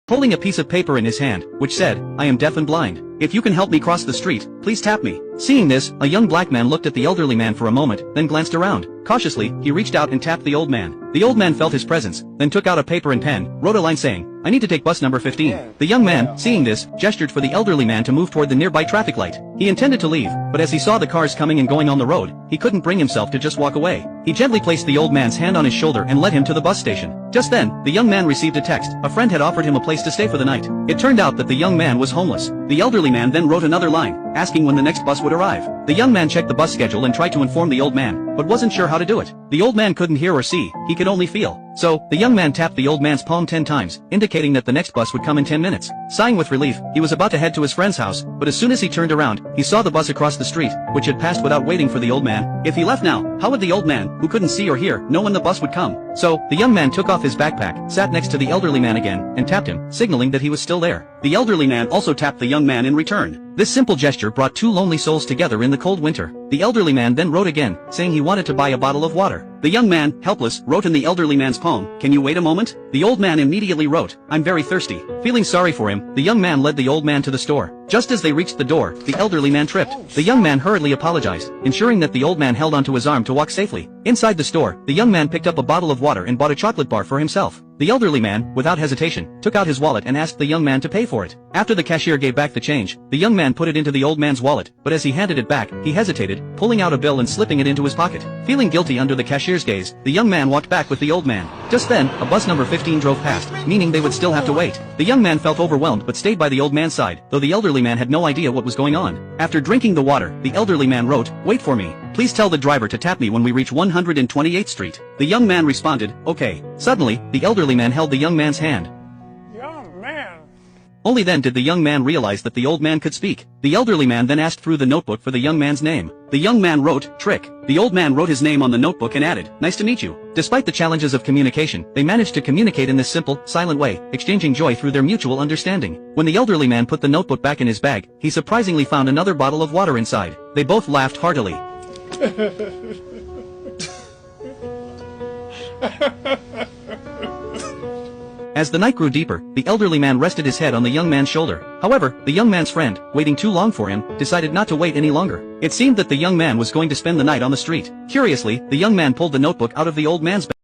holding a piece of paper in his hand, which said, "I am deaf and blind. If you can help me cross the street, please tap me." Seeing this, a young black man looked at the elderly man for a moment, then glanced around. Cautiously, he reached out and tapped the old man. The old man felt his presence, then took out a paper and pen, wrote a line saying, "I need to take bus number 15. The young man, seeing this, gestured for the elderly man to move toward the nearby traffic light. He intended to leave, but as he saw the cars coming and going on the road, he couldn't bring himself to just walk away. He gently placed the old man's hand on his shoulder and led him to the bus station. Just then, the young man received a text. A friend had offered him a place to stay for the night. It turned out that the young man was homeless. The elderly man then wrote another line, asking when the next bus would arrive. The young man checked the bus schedule and tried to inform the old man, but wasn't sure how to do it. The old man couldn't hear or see, he could only feel. So, the young man tapped the old man's palm 10 times, indicating that the next bus would come in 10 minutes. Sighing with relief, he was about to head to his friend's house, but as soon as he turned around, he saw the bus across the street, which had passed without waiting for the old man. If he left now, how would the old man, who couldn't see or hear, know when the bus would come? So, the young man took off his backpack, sat next to the elderly man again, and tapped him, signaling that he was still there. The elderly man also tapped the young man in return. This simple gesture brought two lonely souls together in the cold winter. The elderly man then wrote again, saying he wanted to buy a bottle of water. The young man, helpless, wrote in the elderly man's palm, "Can you wait a moment?" The old man immediately wrote, "I'm very thirsty." Feeling sorry for him, the young man led the old man to the store. Just as they reached the door, the elderly man tripped. The young man hurriedly apologized, ensuring that the old man held onto his arm to walk safely. Inside the store, the young man picked up a bottle of water and bought a chocolate bar for himself. The elderly man, without hesitation, took out his wallet and asked the young man to pay for it. After the cashier gave back the change, the young man put it into the old man's wallet, but as he handed it back, he hesitated, pulling out a bill and slipping it into his pocket. Feeling guilty under the cashier's gaze, the young man walked back with the old man. Just then, a bus number 15 drove past, meaning they would still have to wait. The young man felt overwhelmed but stayed by the old man's side, though the elderly man had no idea what was going on. After drinking the water, the elderly man wrote, "Wait for me. Please tell the driver to tap me when we reach 128th Street. The young man responded, "Okay." Suddenly, the elderly man held the young man's hand. Young man. Only then did the young man realize that the old man could speak. The elderly man then asked through the notebook for the young man's name. The young man wrote, "Trick." The old man wrote his name on the notebook and added, "Nice to meet you." Despite the challenges of communication, they managed to communicate in this simple, silent way, exchanging joy through their mutual understanding. When the elderly man put the notebook back in his bag, he surprisingly found another bottle of water inside. They both laughed heartily. As the night grew deeper, the elderly man rested his head on the young man's shoulder. However, the young man's friend, waiting too long for him, decided not to wait any longer. It seemed that the young man was going to spend the night on the street. Curiously, the young man pulled the notebook out of the old man's bag.